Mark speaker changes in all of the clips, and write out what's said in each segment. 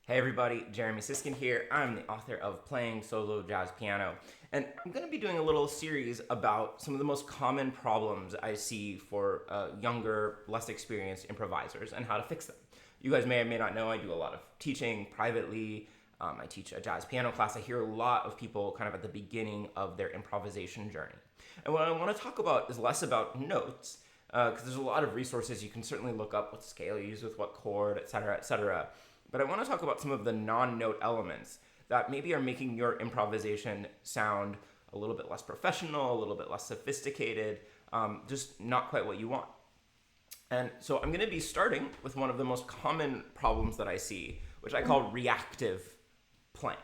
Speaker 1: Hey everybody, Jeremy Siskind here. I'm the author of Playing Solo Jazz Piano, and I'm going to be doing a little series about some of the most common problems I see for younger, less experienced improvisers and how to fix them. You guys may or may not know I do a lot of teaching privately. I teach a jazz piano class. I hear a lot of people kind of at the beginning of their improvisation journey. And what I want to talk about is less about notes, because there's a lot of resources. You can certainly look up what scale you use with what chord, etc., etc. But I want to talk about some of the non-note elements that maybe are making your improvisation sound a little bit less professional, a little bit less sophisticated, just not quite what you want. And so I'm going to be starting with one of the most common problems that I see, which I call reactive playing.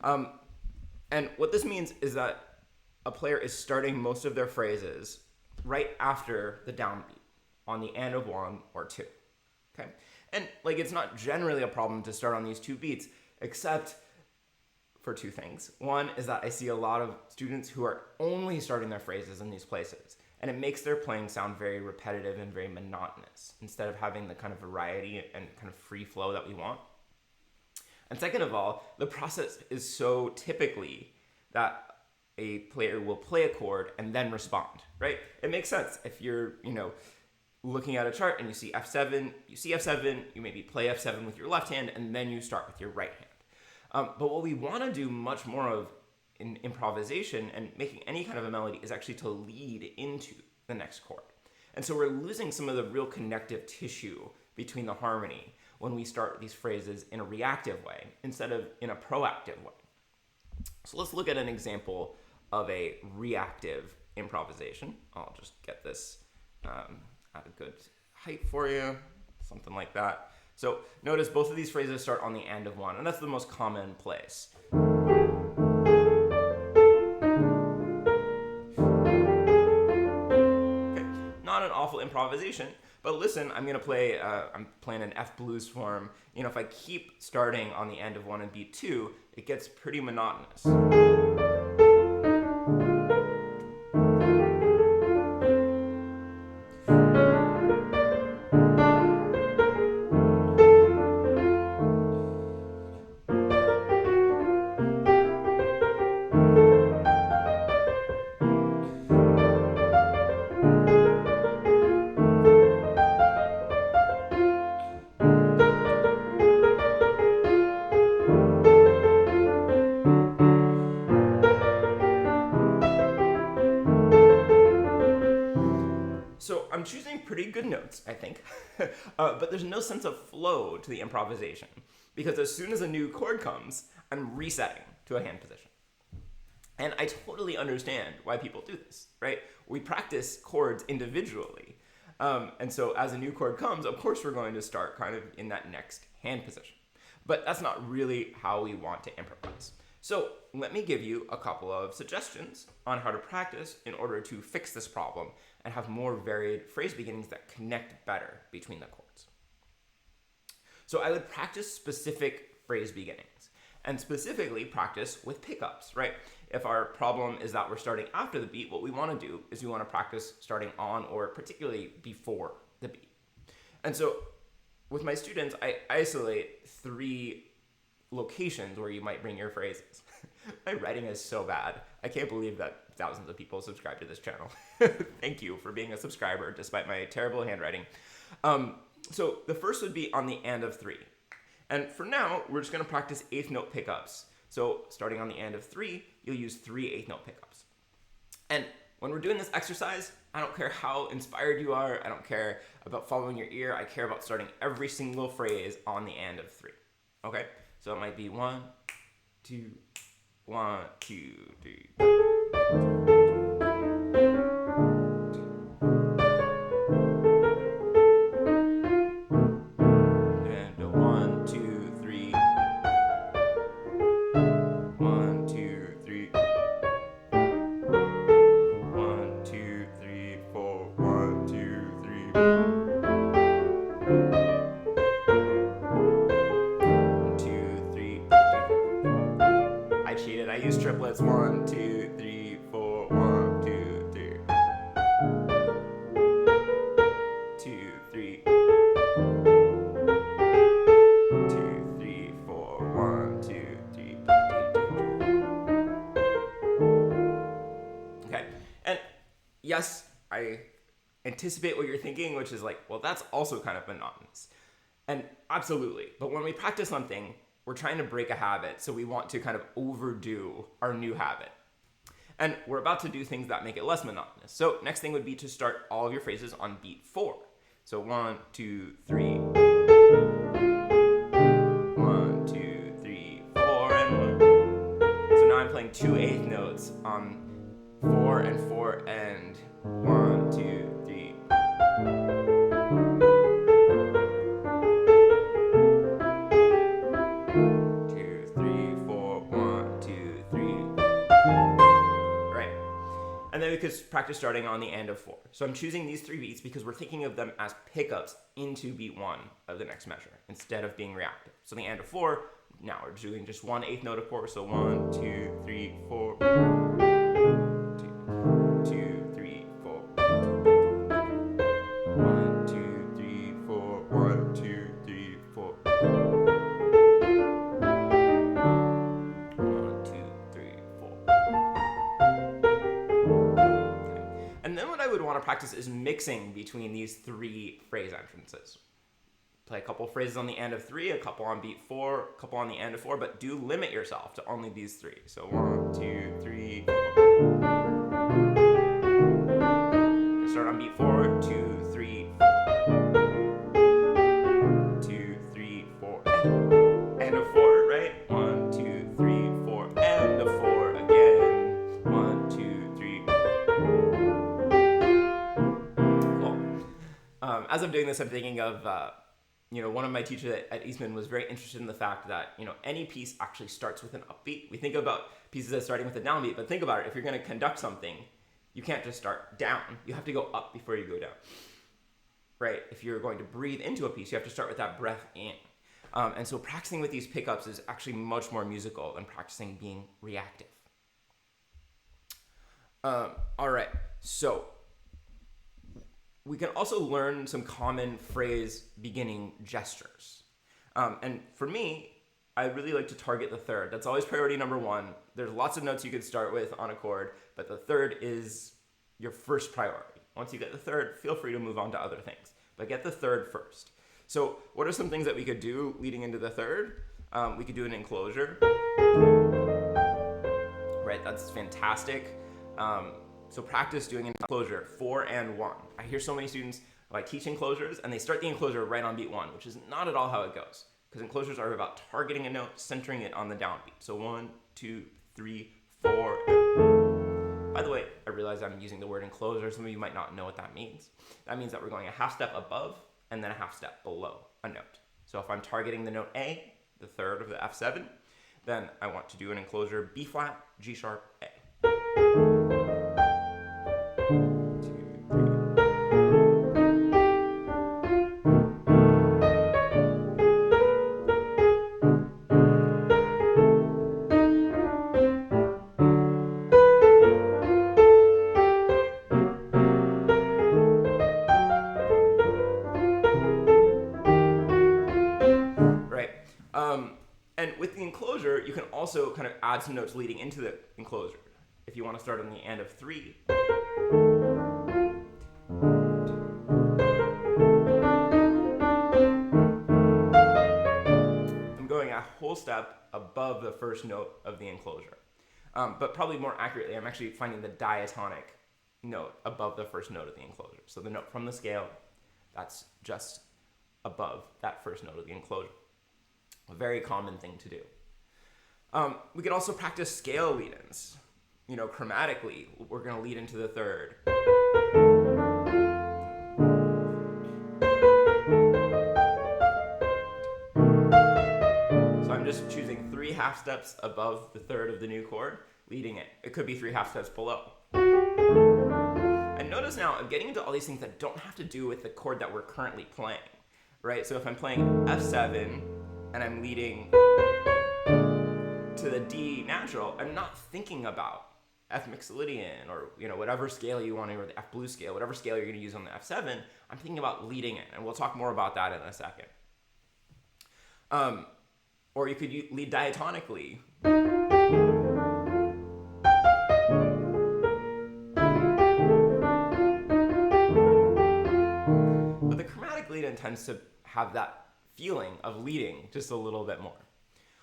Speaker 1: And what this means is that a player is starting most of their phrases right after the downbeat on the end of one or two. Okay? And it's not generally a problem to start on these two beats, except for two things. One is that I see a lot of students who are only starting their phrases in these places, and it makes their playing sound very repetitive and very monotonous instead of having the kind of variety and kind of free flow that we want. And second of all, the process is so typically that a player will play a chord and then respond, right? It makes sense if you're, looking at a chart and you see F7, you maybe play F7 with your left hand and then you start with your right hand. But what we want to do much more of in improvisation and making any kind of a melody is actually to lead into the next chord. And so we're losing some of the real connective tissue between the harmony when we start these phrases in a reactive way instead of in a proactive way. So let's look at an example of a reactive improvisation. I'll just get this at a good height for you, something like that. So notice both of these phrases start on the end of one, and that's the most common place. Okay, not an awful improvisation, but listen, I'm playing an F blues form. If I keep starting on the end of one and beat two, it gets pretty monotonous. So I'm choosing pretty good notes, I think, but there's no sense of flow to the improvisation because as soon as a new chord comes, I'm resetting to a hand position. And I totally understand why people do this, right? We practice chords individually. And so as a new chord comes, of course we're going to start kind of in that next hand position. But that's not really how we want to improvise. So let me give you a couple of suggestions on how to practice in order to fix this problem and have more varied phrase beginnings that connect better between the chords. So I would practice specific phrase beginnings and specifically practice with pickups, right? If our problem is that we're starting after the beat, what we want to do is we want to practice starting on or particularly before the beat. And so with my students, I isolate three locations where you might bring your phrases. My writing is so bad. I can't believe that thousands of people subscribe to this channel. Thank you for being a subscriber despite my terrible handwriting. So the first would be on the end of three. And for now, we're just going to practice eighth note pickups. So starting on the end of three, you'll use three eighth note pickups. And when we're doing this exercise, I don't care how inspired you are. I don't care about following your ear. I care about starting every single phrase on the end of three. Okay? So it might be 1, 2, 1, 2, 3. And a 1, 2, 3. 1, 2, 3. 1, 2, 3, 4. 1, 2, 3. 1, 2, 3. I cheated. I used triplets. 1, 2, 3, 4. 1, 2, 3. 2, 3. 2, 3. yes, I anticipate what you're thinking, which is like, well, that's also kind of monotonous. And absolutely. But when we practice something, we're trying to break a habit, so we want to kind of overdo our new habit. And we're about to do things that make it less monotonous. So next thing would be to start all of your phrases on beat 4. So 1, 2, 3. 1, 2, 3, 4, and 1. So now I'm playing 2 eighth notes on 4 and 4 and 1, 2, 3. 2, 3, 4, 1, 2, 3. Right. And then we could practice starting on the end of 4. So I'm choosing these 3 beats because we're thinking of them as pickups into beat 1 of the next measure instead of being reactive. So the end of 4, now we're doing just 1 eighth note of 4. So 1, 2, 3, 4. 2, 2, 3, 4. 1, 2, 3, 4. 1, 2, 3, 4. 1, 2, 3, 4. And then what I would want to practice is mixing between these 3 phrase entrances. Play a couple phrases on the end of 3, a couple on beat 4, a couple on the end of 4, but do limit yourself to only these 3. So 1, 2, 3, 4. Start on beat 4, 2, 3, 4. 2, 3, 4. End of 4, right? 1, 2, 3, 4. End of 4 again. 1, 2, 3. Cool. As I'm doing this, I'm thinking of one of my teachers at Eastman was very interested in the fact that, any piece actually starts with an upbeat. We think about pieces as starting with a downbeat, but think about it. If you're going to conduct something, you can't just start down. You have to go up before you go down, right? If you're going to breathe into a piece, you have to start with that breath in. And so practicing with these pickups is actually much more musical than practicing being reactive. All right, so we can also learn some common phrase beginning gestures. And for me, I really like to target the third. That's always priority number 1. There's lots of notes you could start with on a chord, but the third is your first priority. Once you get the third, feel free to move on to other things, but get the third first. So what are some things that we could do leading into the third? We could do an enclosure. Right, that's fantastic. So practice doing an enclosure, 4 and 1. I hear so many students teach enclosures and they start the enclosure right on beat 1, which is not at all how it goes. Because enclosures are about targeting a note, centering it on the downbeat. So 1, 2, 3, 4. By the way, I realize I'm using the word enclosure. Some of you might not know what that means. That means that we're going a half step above and then a half step below a note. So if I'm targeting the note A, the third of the F7, then I want to do an enclosure B flat, G sharp, A. 2, 3. And with the enclosure, you can also kind of add some notes leading into the enclosure. If you want to start on the end of 3. I'm going a whole step above the first note of the enclosure. But probably more accurately, I'm actually finding the diatonic note above the first note of the enclosure. So the note from the scale, that's just above that first note of the enclosure. A very common thing to do. We could also practice scale lead-ins. Chromatically, we're going to lead into the third. So I'm just choosing 3 half steps above the third of the new chord, leading it. It could be 3 half steps below. And notice now, I'm getting into all these things that don't have to do with the chord that we're currently playing, right? So if I'm playing F7, and I'm leading to the D natural, I'm not thinking about F Mixolydian or whatever scale you want to, or the F blues scale, whatever scale you're going to use on the F7. I'm thinking about leading it, and we'll talk more about that in a second. Or you could lead diatonically. tends to have that feeling of leading just a little bit more.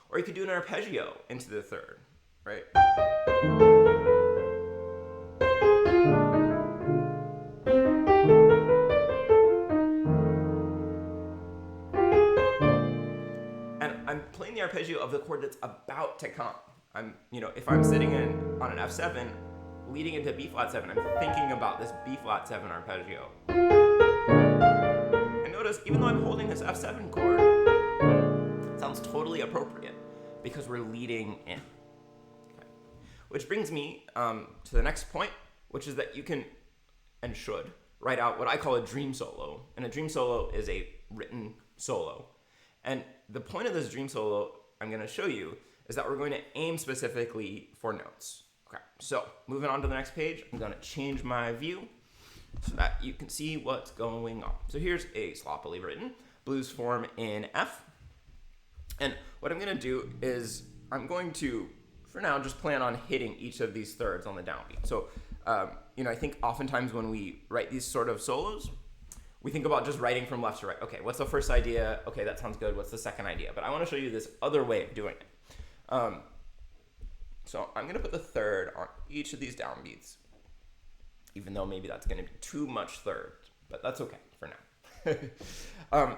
Speaker 1: Or you could do an arpeggio into the third, right? And I'm playing the arpeggio of the chord that's about to come. If I'm sitting on an F7, leading into B flat 7, I'm thinking about this B flat 7 arpeggio. And notice, even though I'm holding this F7 chord, it sounds totally appropriate because we're leading in. Okay. Which brings me to the next point, which is that you can and should write out what I call a dream solo. And a dream solo is a written solo. And the point of this dream solo I'm going to show you is that we're going to aim specifically for notes. Okay, so moving on to the next page, I'm going to change my view so that you can see what's going on. So here's a sloppily written blues form in F. And what I'm going to do is I'm going to, for now, just plan on hitting each of these thirds on the downbeat. So, I think oftentimes when we write these sort of solos, we think about just writing from left to right. Okay, what's the first idea? Okay, that sounds good. What's the second idea? But I want to show you this other way of doing it. So I'm going to put the third on each of these downbeats, even though maybe that's going to be too much third, but that's okay for now.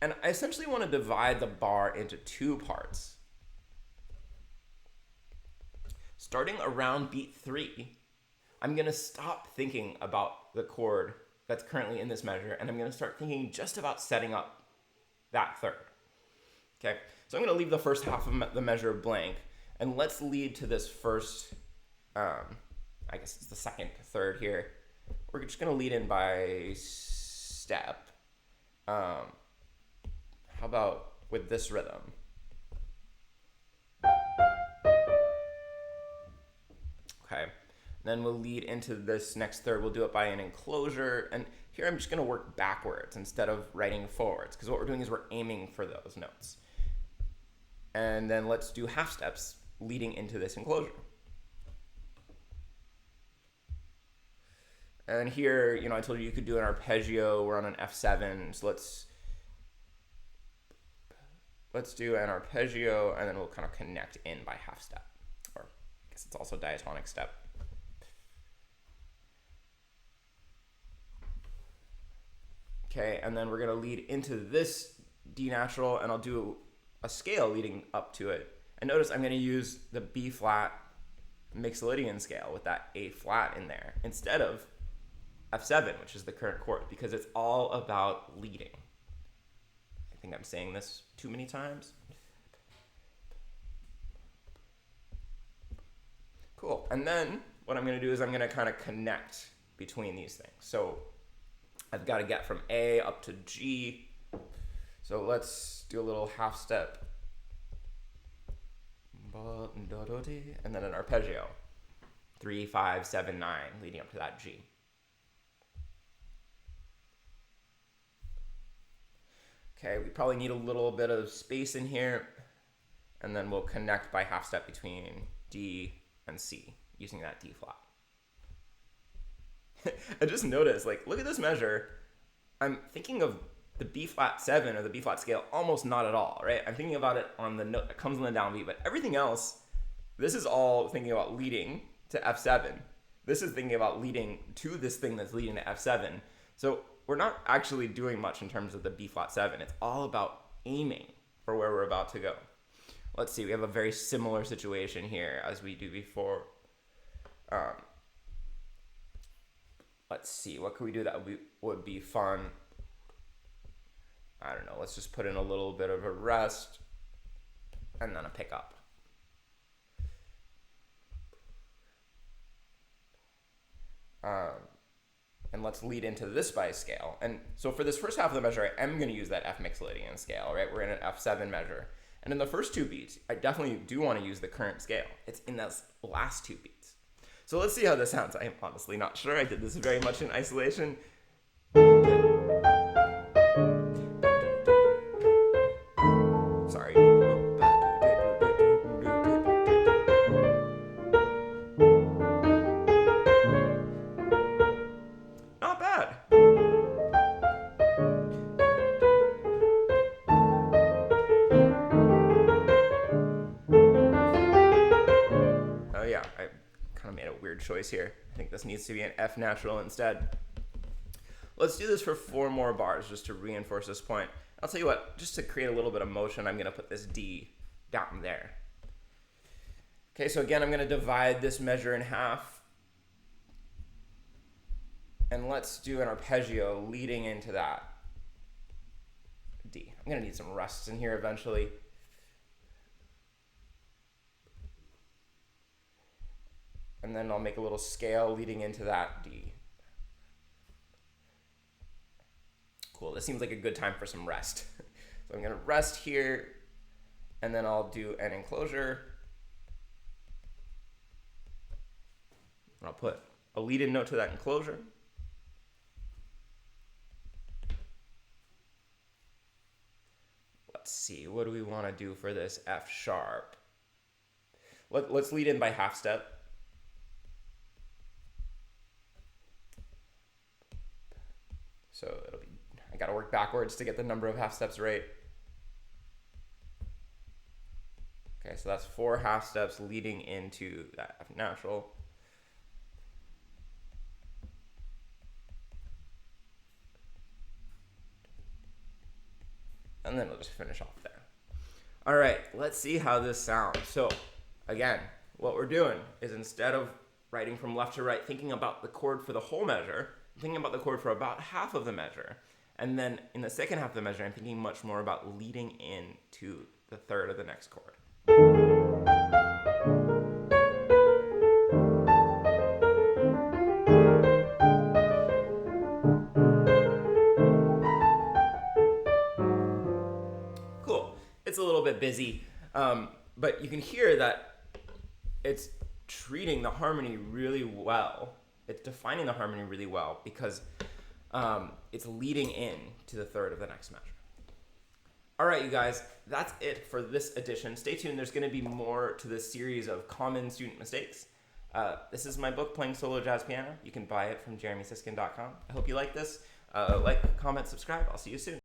Speaker 1: And I essentially want to divide the bar into two parts. Starting around beat 3, I'm going to stop thinking about the chord that's currently in this measure, and I'm going to start thinking just about setting up that third. Okay, so I'm going to leave the first half of the measure blank, and let's lead to this first, I guess it's the second third here. We're just going to lead in by step. How about with this rhythm? Okay, then we'll lead into this next third. We'll do it by an enclosure, and here I'm just going to work backwards instead of writing forwards, because what we're doing is we're aiming for those notes. And then let's do half steps leading into this enclosure. And here, I told you could do an arpeggio. We're on an F7, so let's do an arpeggio, and then we'll kind of connect in by half step. Or I guess it's also diatonic step. Okay, and then we're going to lead into this D natural, and I'll do a scale leading up to it. And notice I'm going to use the B flat Mixolydian scale with that A flat in there instead of F7, which is the current chord, because it's all about leading. I think I'm saying this too many times. Cool. And then what I'm going to do is I'm going to kind of connect between these things. So I've got to get from A up to G. So let's do a little half step. And then an arpeggio. 3, 5, 7, 9, leading up to that G. Okay, we probably need a little bit of space in here. And then we'll connect by half step between D and C using that D flat. I just noticed, look at this measure. I'm thinking of the B flat 7 or the B flat scale almost not at all, right? I'm thinking about it on the note that comes on the downbeat, but everything else, this is all thinking about leading to F7. This is thinking about leading to this thing that's leading to F7. So we're not actually doing much in terms of the B flat 7. It's all about aiming for where we're about to go. Let's see, we have a very similar situation here as we do before. Let's see, what could we do that would be fun? I don't know, let's just put in a little bit of a rest and then a pickup. And let's lead into this by scale. And so for this first half of the measure, I am going to use that F Mixolydian scale, right? We're in an F7 measure. And in the first two beats, I definitely do want to use the current scale. It's in those last two beats. So let's see how this sounds. I'm honestly not sure. I did this very much in isolation. Sorry. Not bad. weird choice here. I think this needs to be an F natural instead. Let's do this for 4 more bars just to reinforce this point. I'll tell you what, just to create a little bit of motion, I'm going to put this D down there. Okay, so again, I'm going to divide this measure in half. And let's do an arpeggio leading into that D. I'm going to need some rests in here eventually. And then I'll make a little scale leading into that D. Cool, this seems like a good time for some rest. So I'm gonna rest here, and then I'll do an enclosure. And I'll put a lead-in note to that enclosure. Let's see, what do we wanna do for this F sharp? Let's lead in by half step. So it'll be, I gotta work backwards to get the number of half steps right. Okay, so that's 4 half steps leading into that F natural. And then we'll just finish off there. All right, let's see how this sounds. So again, what we're doing is instead of writing from left to right, thinking about the chord for the whole measure, thinking about the chord for about half of the measure. And then in the second half of the measure, I'm thinking much more about leading in to the third of the next chord. Cool. It's a little bit busy, but you can hear that it's treating the harmony really well. It's defining the harmony really well because it's leading in to the third of the next measure. All right, you guys, that's it for this edition. Stay tuned. There's going to be more to this series of common student mistakes. This is my book, Playing Solo Jazz Piano. You can buy it from jeremysiskind.com. I hope you like this. Like, comment, subscribe. I'll see you soon.